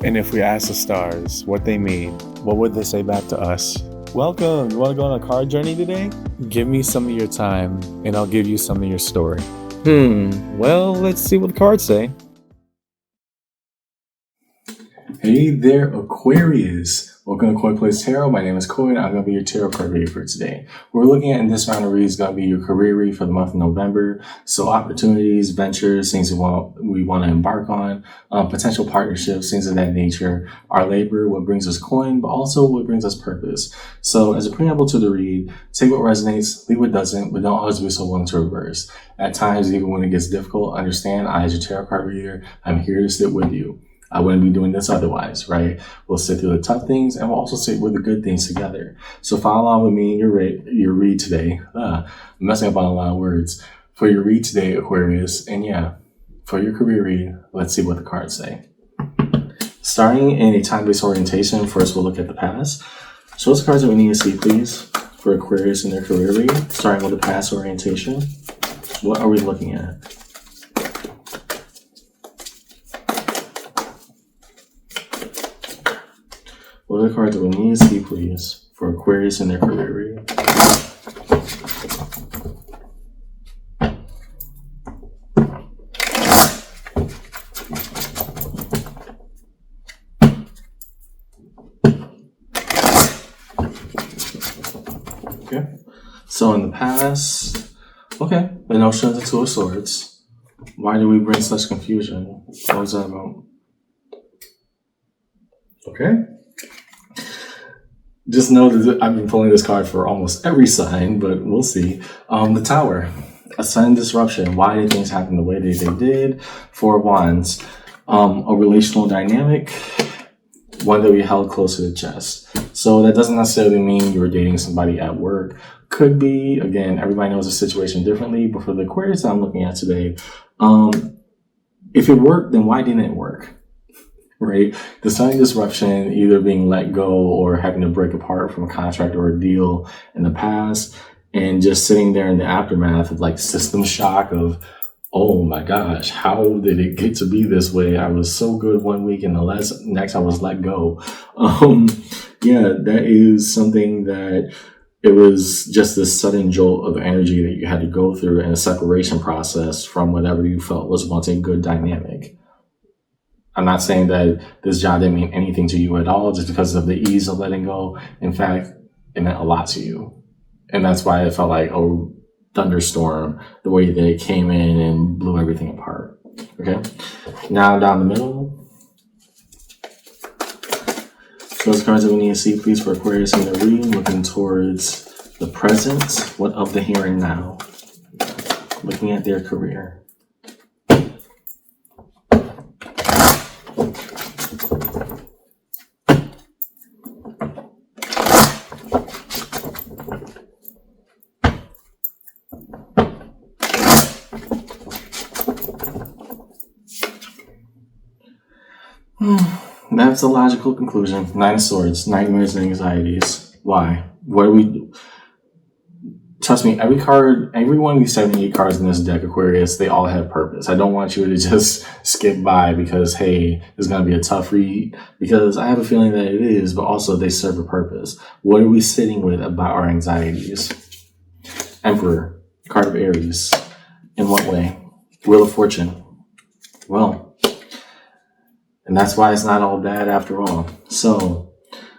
And if we ask the stars what they mean, what would they say back to us? Welcome! You want to go on a card journey today? Give me some of your time, and I'll give you some of your story. Well, let's see what the cards say. Hey there, Aquarius. Welcome to Koi Plays Tarot. My name is Koi, and I'm going to be your tarot card reader for today. What we're looking at in this round of reads is going to be your career read for the month of November. So opportunities, ventures, things we want to embark on, potential partnerships, things of that nature. Our labor, what brings us coin, but also what brings us purpose. So as a preamble to the read, take what resonates, leave what doesn't, but don't always be so willing to reverse. At times, even when it gets difficult, understand I, as your tarot card reader, I'm here to sit with you. I wouldn't be doing this otherwise, right? We'll sit through the tough things and we'll also sit with the good things together. So follow along with me in your read today. I'm messing up on a lot of words. For your read today, Aquarius, and yeah, for your career read, let's see what the cards say. Starting in a time-based orientation, first we'll look at the past. Show us the cards that we need to see, please, for Aquarius in their career read. Starting with the past orientation, what are we looking at? What are the cards that we need to see, please, for Aquarius in their career read? Okay. So in the past, okay, the notion of the Two of Swords. Why do we bring such confusion? What was that about? Okay. Just know that I've been pulling this card for almost every sign, but we'll see. The Tower, a sudden disruption. Why did things happen the way they did? Four of Wands, a relational dynamic, one that we held close to the chest. So that doesn't necessarily mean you were dating somebody at work. Could be, again, everybody knows the situation differently, but for the Aquarius that I'm looking at today, if it worked, then why didn't it work? Right? The sudden disruption, either being let go or having to break apart from a contract or a deal in the past, and just sitting there in the aftermath of like system shock of, oh my gosh, how did it get to be this way? I was so good one week and the next I was let go. Yeah, that is something that it was just this sudden jolt of energy that you had to go through in a separation process from whatever you felt was once a good dynamic. I'm not saying that this job didn't mean anything to you at all just because of the ease of letting go. In fact, it meant a lot to you. And that's why it felt like a thunderstorm, the way that it came in and blew everything apart. Okay? Now down the middle. So those cards that we need to see, please, for Aquarius in the reading, looking towards the present, what of the here and now, looking at their career. That's a logical conclusion. Nine of Swords, nightmares and anxieties. Why? What do we do? Trust me, every one of these 78 cards in this deck, Aquarius, they all have purpose. I don't want you to just skip by because, hey, it's going to be a tough read, because I have a feeling that it is, but also they serve a purpose. What are we sitting with about our anxieties? Emperor, card of Aries. In what way? Wheel of Fortune. Well, and that's why it's not all bad after all. So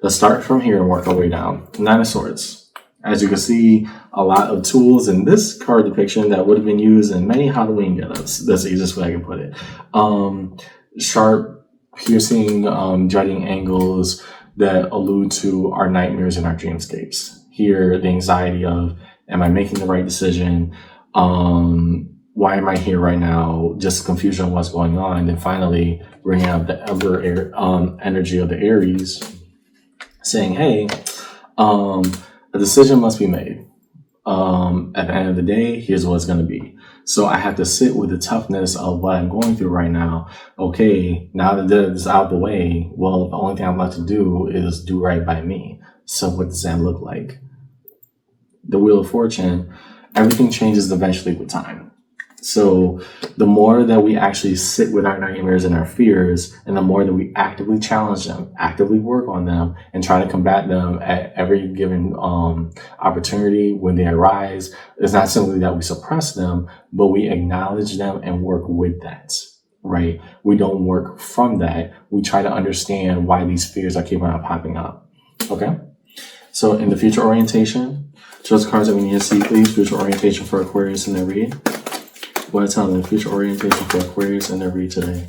let's start from here and work our way down. Nine of Swords. As you can see, a lot of tools in this card depiction that would have been used in many Halloween get-ups. That's the easiest way I can put it. Sharp, piercing, jutting angles that allude to our nightmares and our dreamscapes. Here, the anxiety of, am I making the right decision? Why am I here right now? Just confusion on what's going on. And finally, bringing out the energy of the Aries, saying, hey, a decision must be made. At the end of the day, here's what it's going to be. So I have to sit with the toughness of what I'm going through right now. Okay, now that it's out of the way, well, the only thing I'm left to do is do right by me. So what does that look like? The Wheel of Fortune, everything changes eventually with time. So the more that we actually sit with our nightmares and our fears, and the more that we actively challenge them, actively work on them, and try to combat them at every given opportunity when they arise, it's not simply that we suppress them, but we acknowledge them and work with that, right? We don't work from that. We try to understand why these fears are keeping on popping up, okay? So in the future orientation, show us the cards that we need to see, please. Future orientation for Aquarius in their read. What I tell them, future orientation for Aquarius in their read today.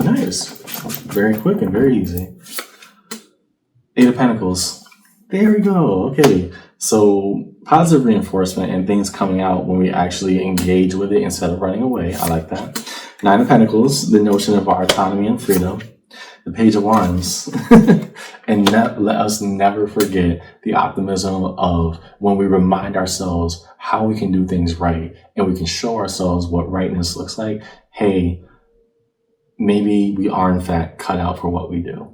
Nice. Very quick and very easy. Eight of Pentacles. There we go. Okay. So positive reinforcement and things coming out when we actually engage with it instead of running away. I like that. Nine of Pentacles, the notion of our autonomy and freedom. The Page of Wands. And let us never forget the optimism of when we remind ourselves how we can do things right and we can show ourselves what rightness looks like. Hey, maybe we are in fact cut out for what we do.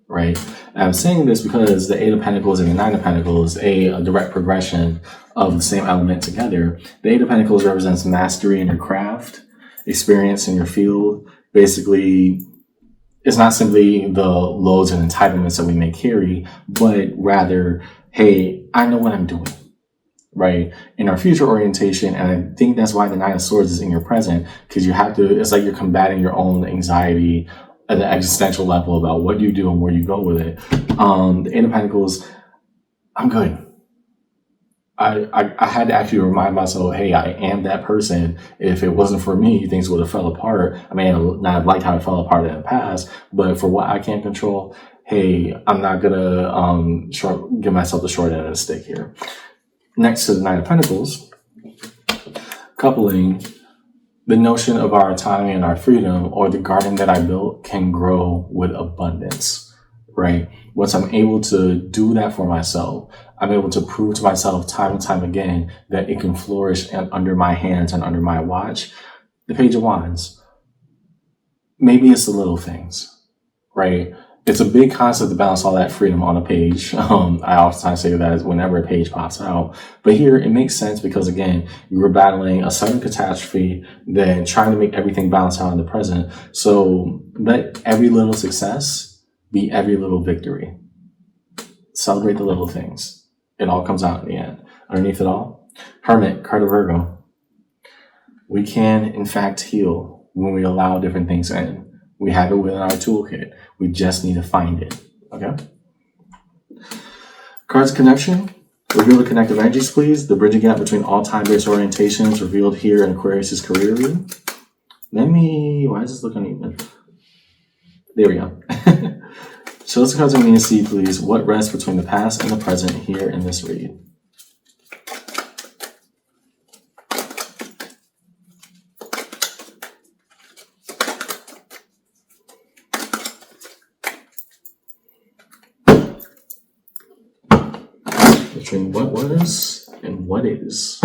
Right? And I'm saying this because the Eight of Pentacles and the Nine of Pentacles, a direct progression of the same element together. The Eight of Pentacles represents mastery in your craft, experience in your field. Basically, it's not simply the loads and entitlements that we may carry, but rather, hey, I know what I'm doing. Right? In our future orientation, and I think that's why the Nine of Swords is in your present, because you have to, it's like you're combating your own anxiety at the existential level about what you do and where you go with it. The Eight of Pentacles, I'm good. I had to actually remind myself, hey, I am that person. If it wasn't for me, things would have fell apart. I may not have liked how it fell apart in the past, but for what I can't control, hey, I'm not gonna give myself the short end of the stick here. Next to the Nine of Pentacles, coupling the notion of our autonomy and our freedom, or the garden that I built can grow with abundance, right? Once I'm able to do that for myself, I'm able to prove to myself time and time again that it can flourish under my hands and under my watch. The Page of Wands, maybe it's the little things, right? It's a big concept to balance all that freedom on a page. I oftentimes say that whenever a page pops out. But here it makes sense because, again, you were battling a sudden catastrophe, then trying to make everything balance out in the present. So let every little success be every little victory. Celebrate the little things. It all comes out in the end. Underneath it all, Hermit, card of Virgo. We can, in fact, heal when we allow different things in. We have it within our toolkit. We just need to find it. Okay? Cards connection. Reveal the connective energies, please. The bridging gap between all time-based orientations revealed here in Aquarius' career read. Why is this looking uneven? There we go. Show us the cards we need to see, please. What rests between the past and the present here in this read? Between what was and what is.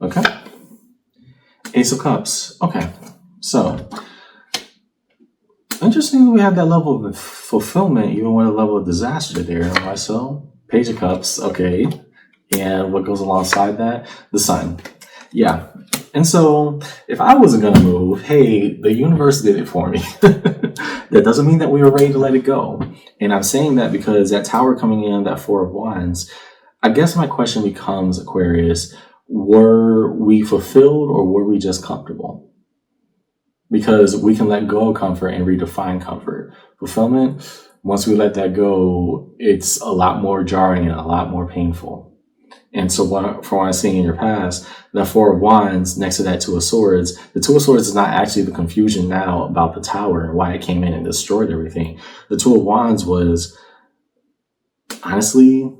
Okay. Ace of Cups. Okay. So, interesting we have that level of fulfillment even with a level of disaster there. Right? So, Page of Cups. Okay. And what goes alongside that? The Sun. Yeah. And so, if I wasn't going to move, hey, the universe did it for me. That doesn't mean that we were ready to let it go. And I'm saying that because that Tower coming in, that Four of Wands, I guess my question becomes, Aquarius, were we fulfilled or were we just comfortable? Because we can let go of comfort and redefine comfort. Fulfillment, once we let that go, it's a lot more jarring and a lot more painful. And so from what I've seen in your past, that Four of Wands next to that Two of Swords, the Two of Swords is not actually the confusion now about the Tower and why it came in and destroyed everything. The Two of Wands was, honestly,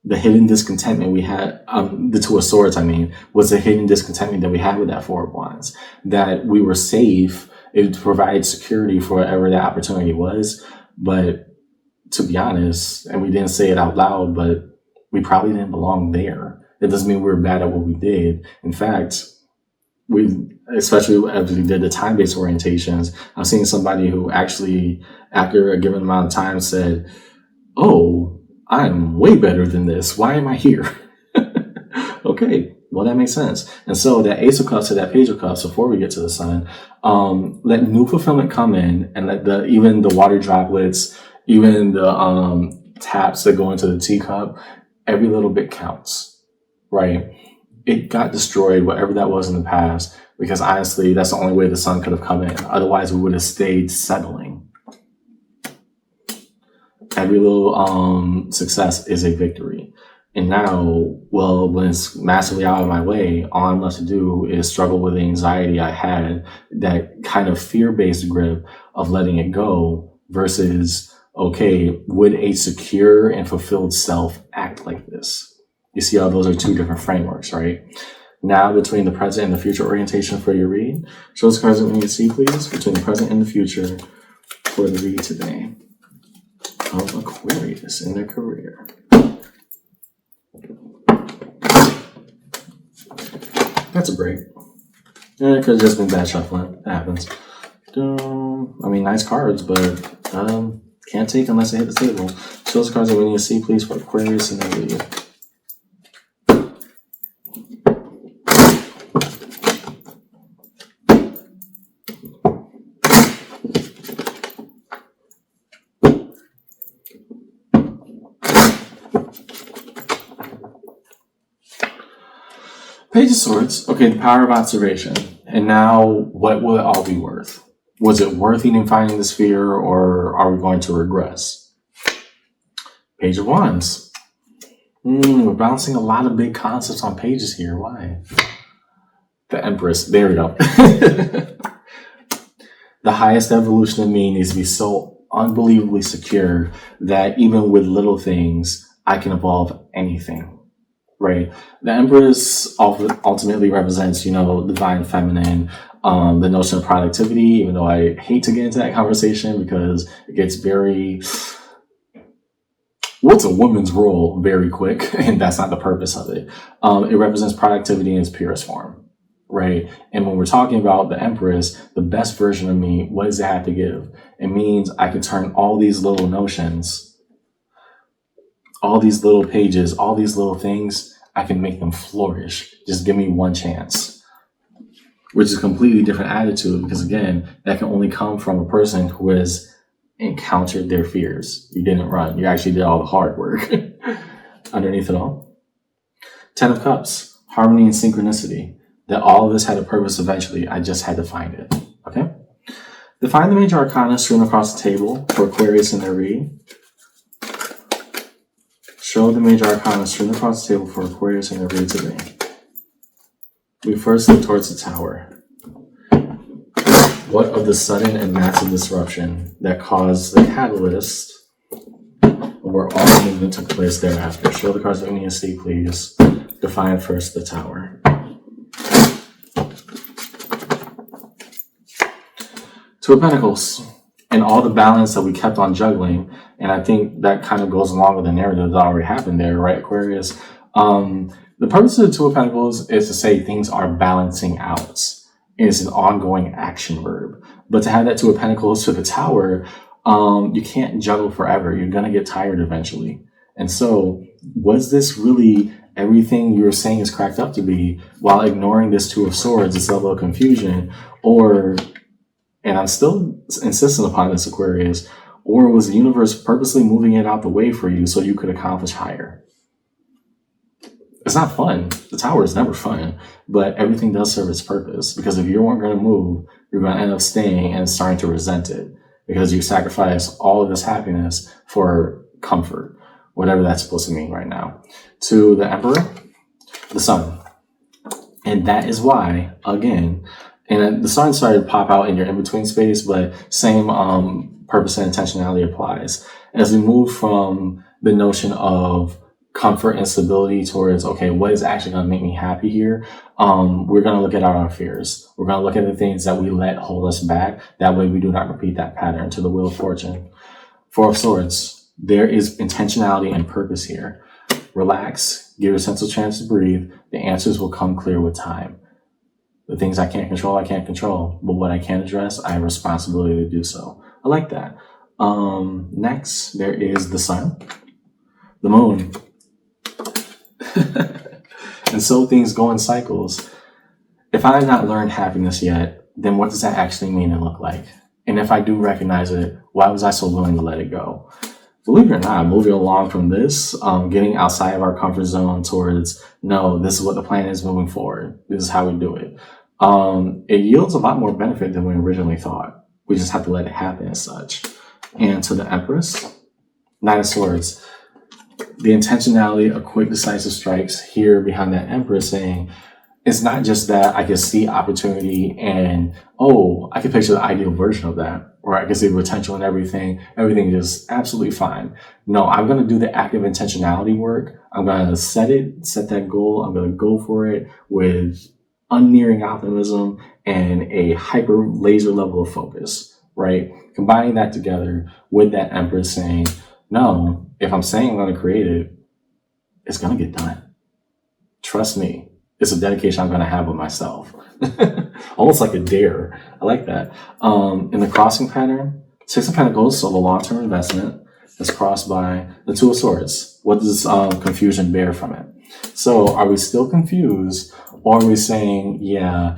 the hidden discontentment we had, the Two of Swords, I mean, was the hidden discontentment that we had with that Four of Wands, that we were safe. It provided security for whatever that opportunity was. But to be honest, and we didn't say it out loud, but we probably didn't belong there. It doesn't mean we were bad at what we did. In fact, especially as we did the time-based orientations, I've seen somebody who actually, after a given amount of time, said, "Oh, I'm way better than this. Why am I here?" Okay, well, that makes sense. And so that Ace of Cups to that Page of Cups, before we get to the Sun, let new fulfillment come in, and let even the water droplets, even the taps that go into the teacup, every little bit counts, right? It got destroyed, whatever that was in the past, because honestly, that's the only way the Sun could have come in. Otherwise, we would have stayed settling. Every little success is a victory. And now, well, when it's massively out of my way, all I'm left to do is struggle with the anxiety I had, that kind of fear-based grip of letting it go, versus, okay, would a secure and fulfilled self act like this? You see how those are two different frameworks, right? Now, between the present and the future orientation for your read, show us cards that we need to see, please, between the present and the future for the read today of Aquarius in their career. That's a break. Yeah, it could have just been bad shuffling. That happens. I mean, nice cards, but can't take unless they hit the table. Show us cards that we need to see, please, for Aquarius in their read. Page of Swords. Okay, the power of observation. And now, what will it all be worth? Was it worth even finding the sphere, or are we going to regress? Page of Wands. We're bouncing a lot of big concepts on pages here. Why? The Empress. There we go. The highest evolution of me needs to be so unbelievably secure that even with little things, I can evolve anything. Right. The Empress ultimately represents, divine feminine, the notion of productivity, even though I hate to get into that conversation because it gets very, what's a woman's role, very quick, and that's not the purpose of it. It represents productivity in its purest form, right? And when we're talking about the Empress, the best version of me, what does it have to give? It means I can turn all these little notions, all these little pages, all these little things, I can make them flourish. Just give me one chance. Which is a completely different attitude, because again, that can only come from a person who has encountered their fears. You didn't run. You actually did all the hard work. Underneath it all. 10 of Cups, harmony and synchronicity. That all of this had a purpose eventually. I just had to find it. Okay? Define the major arcana strewn across the table for Aquarius in their read. Show the major arcana strewn across the table for Aquarius in their read today. We first look towards the Tower. What of the sudden and massive disruption that caused the catalyst where all the movement took place thereafter? Show the cards that we need to see, please. Define first the Tower. Two of Pentacles. And all the balance that we kept on juggling. And I think that kind of goes along with the narrative that already happened there, right, Aquarius? The purpose of the Two of Pentacles is to say things are balancing out. It's an ongoing action verb. But to have that Two of Pentacles to the Tower, you can't juggle forever. You're going to get tired eventually. And so was this really everything you were saying is cracked up to be, while ignoring this Two of Swords, this level of confusion? Or, and I'm still insistent upon this, Aquarius, or was the universe purposely moving it out the way for you so you could accomplish higher? It's not fun. The Tower is never fun, but everything does serve its purpose, because if you weren't going to move, you're going to end up staying and starting to resent it because you sacrifice all of this happiness for comfort, whatever that's supposed to mean right now. To the Emperor, the Sun. And that is why, again, and the Sun started to pop out in your in-between space, but same purpose and intentionality applies. As we move from the notion of comfort and stability towards, okay, what is actually going to make me happy here? We're going to look at our fears. We're going to look at the things that we let hold us back. That way we do not repeat that pattern to the Wheel of Fortune. Four of Swords. There is intentionality and purpose here. Relax. Give yourself a chance to breathe. The answers will come clear with time. The things I can't control, I can't control. But what I can address, I have responsibility to do so. I like that. Next, there is the sun, the moon. And so things go in cycles. If I have not learned happiness yet, then what does that actually mean and look like? And if I do recognize it, why was I so willing to let it go? Believe it or not, moving along from this, getting outside of our comfort zone towards, no, this is what the plan is moving forward. This is how we do it. It yields a lot more benefit than we originally thought. We just have to let it happen as such. And to the Empress, Knight of Swords. The intentionality of quick, decisive strikes here behind that Empress saying, it's not just that I can see opportunity and, oh, I can picture the ideal version of that, or I can see potential in everything is absolutely fine. No, I'm going to do the active intentionality work. I'm going to set that goal. I'm going to go for it with unnearing optimism and a hyper laser level of focus, right? Combining that together with that Empress saying, no, if I'm saying I'm going to create it, it's going to get done. Trust me. It's a dedication I'm going to have with myself. Almost like a dare. I like that. In the crossing pattern, Six of Pentacles, so the long-term investment is crossed by the Two of Swords. What does confusion bear from it? So are we still confused, or are we saying, yeah,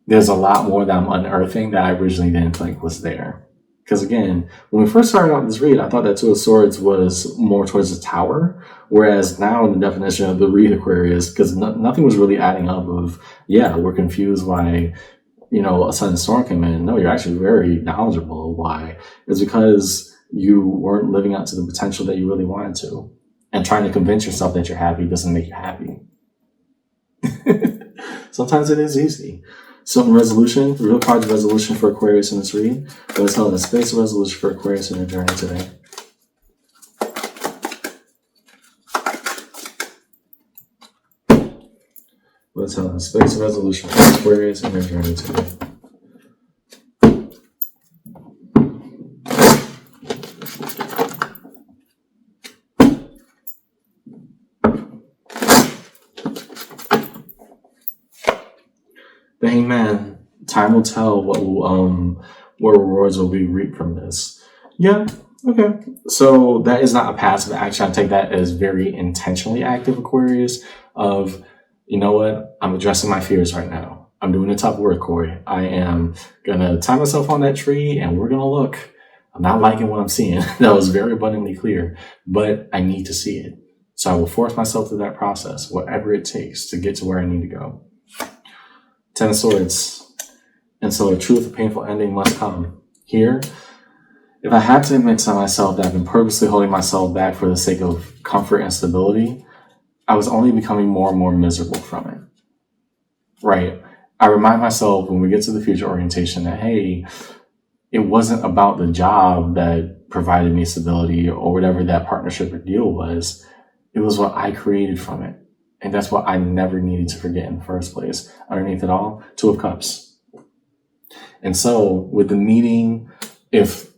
there's a lot more that I'm unearthing that I originally didn't think was there? Because again, when we first started out this read, I thought that Two of Swords was more towards the Tower, whereas now in the definition of the read Aquarius, because nothing was really adding up of, yeah, we're confused why, a sudden storm came in. No, you're actually very knowledgeable. Why? It's because you weren't living up to the potential that you really wanted to. And trying to convince yourself that you're happy doesn't make you happy. Sometimes it is easy. So in resolution, real card's resolution for Aquarius in this read. Let's hold a space of resolution for Aquarius in their journey today. Let's hold a space of resolution for Aquarius in their journey today. The Hangman. Time will tell what rewards will be reaped from this. Yeah, okay. So that is not a passive action. I take that as very intentionally active Aquarius of, you know what? I'm addressing my fears right now. I'm doing the tough work, Corey. I am going to tie myself on that tree and we're going to look. I'm not liking what I'm seeing. That was very abundantly clear, but I need to see it. So I will force myself through that process, whatever it takes to get to where I need to go. Ten of Swords. And so a truth, a painful ending must come. Here, if I had to admit to myself that I've been purposely holding myself back for the sake of comfort and stability, I was only becoming more and more miserable from it. Right? I remind myself when we get to the future orientation that, hey, it wasn't about the job that provided me stability or whatever that partnership or deal was. It was what I created from it. And that's what I never needed to forget in the first place. Underneath it all, Two of Cups. And so with the meeting, if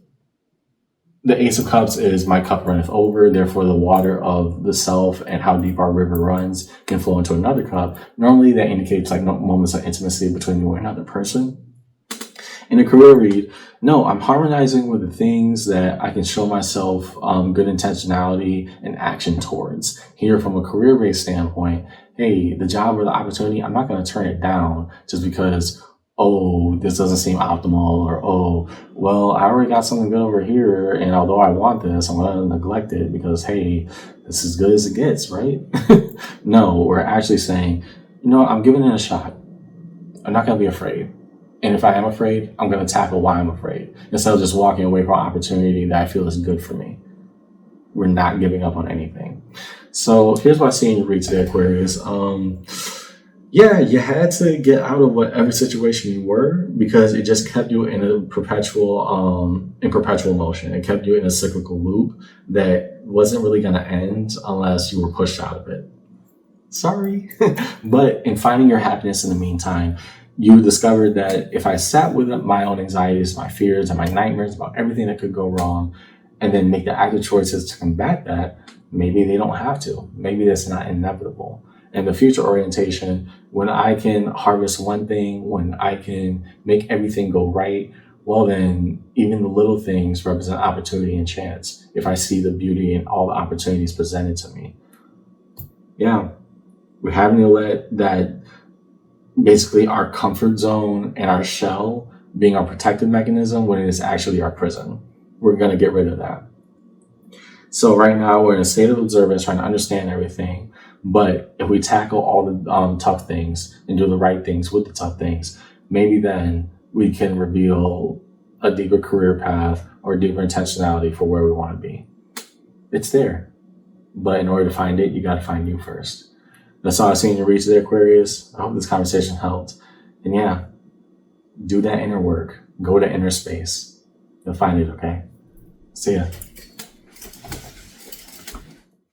the Ace of Cups is my cup runneth over, therefore the water of the self and how deep our river runs can flow into another cup. Normally that indicates like moments of intimacy between you and another person. In a career read, no, I'm harmonizing with the things that I can show myself good intentionality and action towards. Here from a career-based standpoint, hey, the job or the opportunity, I'm not going to turn it down just because, oh, this doesn't seem optimal, or, oh, well, I already got something good over here, and although I want this, I'm going to neglect it because, hey, this is as good as it gets, right? No, we're actually saying, I'm giving it a shot. I'm not going to be afraid. And if I am afraid, I'm going to tackle why I'm afraid instead of just walking away from an opportunity that I feel is good for me. We're not giving up on anything. So here's what I see in your read today, Aquarius. Yeah, you had to get out of whatever situation you were because it just kept you in a perpetual motion. It kept you in a cyclical loop that wasn't really going to end unless you were pushed out of it. Sorry. But in finding your happiness in the meantime, you discovered that if I sat with my own anxieties, my fears, and my nightmares about everything that could go wrong, and then make the active choices to combat that, maybe they don't have to. Maybe that's not inevitable. And the future orientation, when I can harvest one thing, when I can make everything go right, well, then even the little things represent opportunity and chance if I see the beauty in all the opportunities presented to me. Yeah, we're having to let that basically our comfort zone and our shell being our protective mechanism when it is actually our prison. We're going to get rid of that. So right now we're in a state of observance, trying to understand everything. But if we tackle all the tough things and do the right things with the tough things, maybe then we can reveal a deeper career path or deeper intentionality for where we want to be. It's there. But in order to find it, you got to find you first. That's all I see in your reach there, Aquarius. I hope this conversation helped. And yeah, do that inner work. Go to Innerspace. You'll find it, okay? See ya.